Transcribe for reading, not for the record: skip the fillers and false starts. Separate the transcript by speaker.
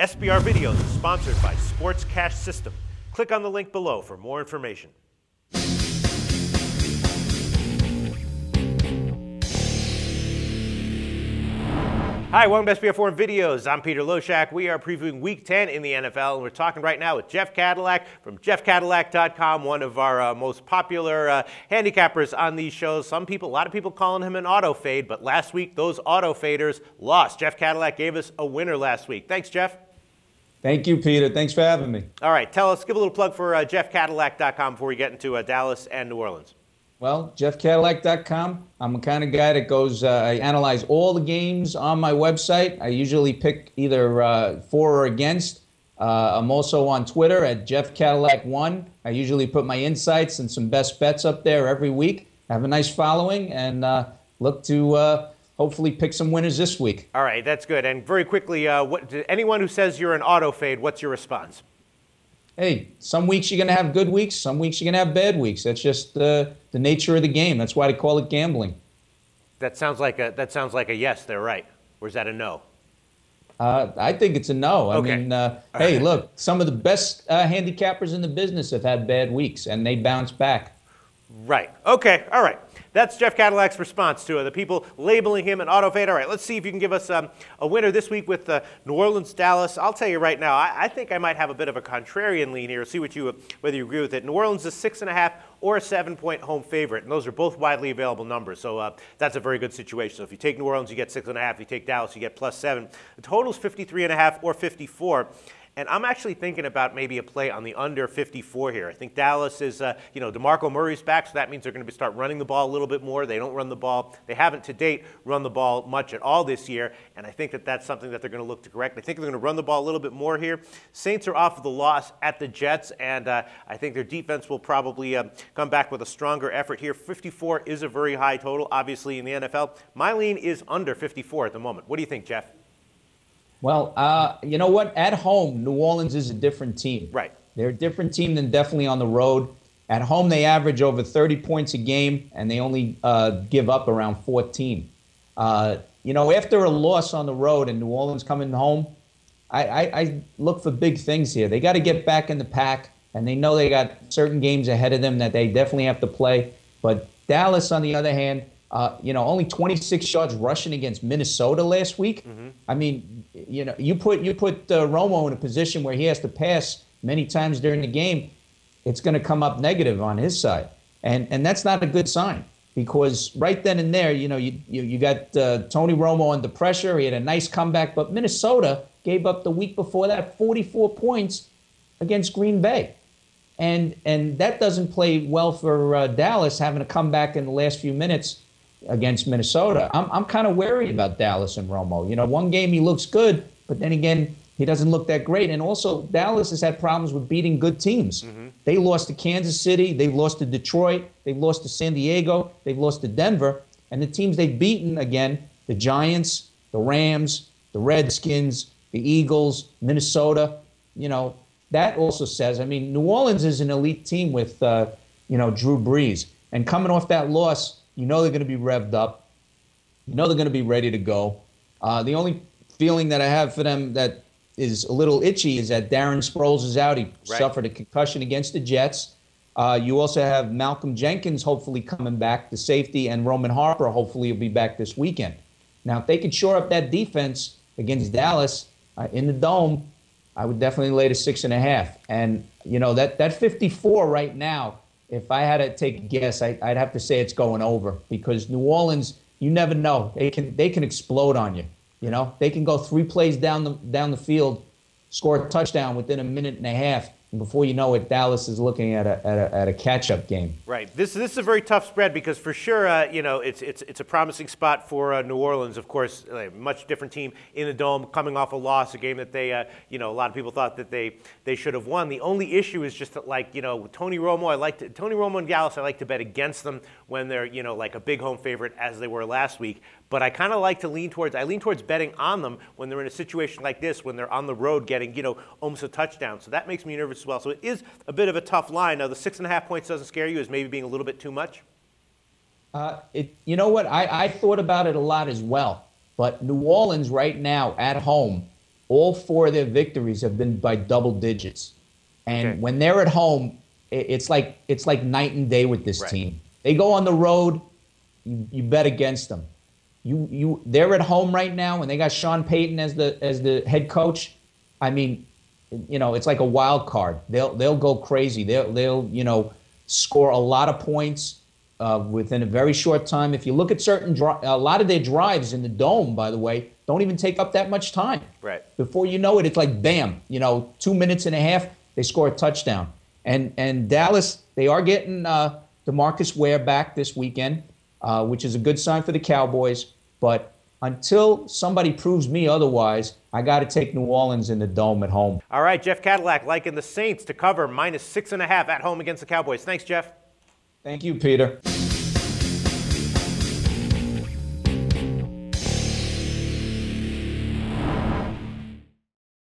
Speaker 1: SBR Videos is sponsored by Sports Cash System. Click on the link below for more information. Hi, welcome to SBR Forum Videos. I'm Peter Loshak. We are previewing Week 10 in the NFL, and we're talking right now with Jeff Cadillac from jeffcadillac.com, one of our most popular handicappers on these shows. A lot of people calling him an auto fade, but last week those auto faders lost. Jeff Cadillac gave us a winner last week. Thanks, Jeff.
Speaker 2: Thank you, Peter. Thanks for having me.
Speaker 1: All right, give a little plug for jeffcadillac.com before we get into Dallas and New Orleans.
Speaker 2: Well, jeffcadillac.com. I'm the kind of guy that goes, I analyze all the games on my website. I usually pick either for or against. I'm also on Twitter at jeffcadillac1. I usually put my insights and some best bets up there every week. I have a nice following and look to hopefully pick some winners this week.
Speaker 1: All right, that's good. And very quickly, anyone who says you're an auto fade, what's your response?
Speaker 2: Hey, some weeks you're going to have good weeks. Some weeks you're going to have bad weeks. That's just the nature of the game. That's why they call it gambling.
Speaker 1: That sounds like a yes. They're right. Or is that a no?
Speaker 2: I think it's a no.
Speaker 1: Okay.
Speaker 2: I mean, hey, look, some of the best handicappers in the business have had bad weeks, and they bounce back.
Speaker 1: Right. Okay. All right. That's Jeff Cadillac's response to the people labeling him an auto fade. All right, let's see if you can give us a winner this week with New Orleans, Dallas. I'll tell you right now, I think I might have a bit of a contrarian lean here. See whether you agree with it. New Orleans is 6.5 or a 7-point home favorite, and those are both widely available numbers. So that's a very good situation. So if you take New Orleans, you get 6.5. If you take Dallas, you get +7. The total is 53.5 or 54. And I'm actually thinking about maybe a play on the under 54 here. I think Dallas is, DeMarco Murray's back, so that means they're going to start running the ball a little bit more. They don't run the ball. They haven't to date run the ball much at all this year, and I think that that's something that they're going to look to correct. I think they're going to run the ball a little bit more here. Saints are off of the loss at the Jets, and I think their defense will probably come back with a stronger effort here. 54 is a very high total, obviously, in the NFL. My lean is under 54 at the moment. What do you think, Jeff?
Speaker 2: Well, you know what? At home, New Orleans is a different team.
Speaker 1: Right.
Speaker 2: They're a different team than definitely on the road. At home, they average over 30 points a game, and they only give up around 14. After a loss on the road and New Orleans coming home, I look for big things here. They got to get back in the pack, and they know they got certain games ahead of them that they definitely have to play. But Dallas, on the other hand, only 26 yards rushing against Minnesota last week. Mm-hmm. I mean, you put Romo in a position where he has to pass many times during the game, it's going to come up negative on his side, and that's not a good sign because right then and there, you got Tony Romo under pressure. He had a nice comeback, but Minnesota gave up the week before that 44 points against Green Bay. And that doesn't play well for Dallas having to come back in the last few minutes against Minnesota. I'm kind of wary about Dallas and Romo. One game he looks good, but then again, he doesn't look that great. And also, Dallas has had problems with beating good teams. Mm-hmm. They lost to Kansas City. They've lost to Detroit. They've lost to San Diego. They've lost to Denver. And the teams they've beaten, again, the Giants, the Rams, the Redskins, the Eagles, Minnesota, that also says, New Orleans is an elite team with, Drew Brees. And coming off that loss, they're going to be revved up. They're going to be ready to go. The only feeling that I have for them that is a little itchy is that Darren Sproles is out. He suffered a concussion against the Jets. You also have Malcolm Jenkins hopefully coming back, the safety, and Roman Harper hopefully will be back this weekend. Now, if they could shore up that defense against Dallas in the Dome, I would definitely lay to 6.5. And, that 54 right now, if I had to take a guess, I'd have to say it's going over because New Orleans, you never know. They can explode on you. They can go 3 plays down the field, score a touchdown within a minute and a half, and before you know it, Dallas is looking at a catch-up game.
Speaker 1: Right. This is a very tough spread because for sure, it's a promising spot for New Orleans. Of course, a much different team in the Dome, coming off a loss, a game that they, a lot of people thought that they should have won. The only issue is just that, with Tony Romo, Tony Romo and Dallas, I like to bet against them when they're, like a big home favorite as they were last week. But I kind of like to lean towards betting on them when they're in a situation like this, when they're on the road getting, almost a touchdown. So that makes me nervous as well. So it is a bit of a tough line. Now, the 6.5 points doesn't scare you as maybe being a little bit too much?
Speaker 2: You know what? I thought about it a lot as well. But New Orleans right now at home all 4 of their victories have been by double digits. And
Speaker 1: Okay.
Speaker 2: when they're at home, it's like night and day with this
Speaker 1: Right.
Speaker 2: team. They go on the road, you bet against them. They're at home right now, and they got Sean Payton as the head coach. I mean, it's like a wild card. They'll go crazy. They'll score a lot of points within a very short time. If you look at a lot of their drives in the dome, by the way, don't even take up that much time.
Speaker 1: Right.
Speaker 2: Before you know it, it's like bam. 2 minutes and a half, they score a touchdown. And Dallas, they are getting DeMarcus Ware back this weekend, which is a good sign for the Cowboys. But until somebody proves me otherwise, I got to take New Orleans in the dome at home.
Speaker 1: All right, Jeff Cadillac liking the Saints to cover -6.5 at home against the Cowboys. Thanks, Jeff.
Speaker 2: Thank you, Peter.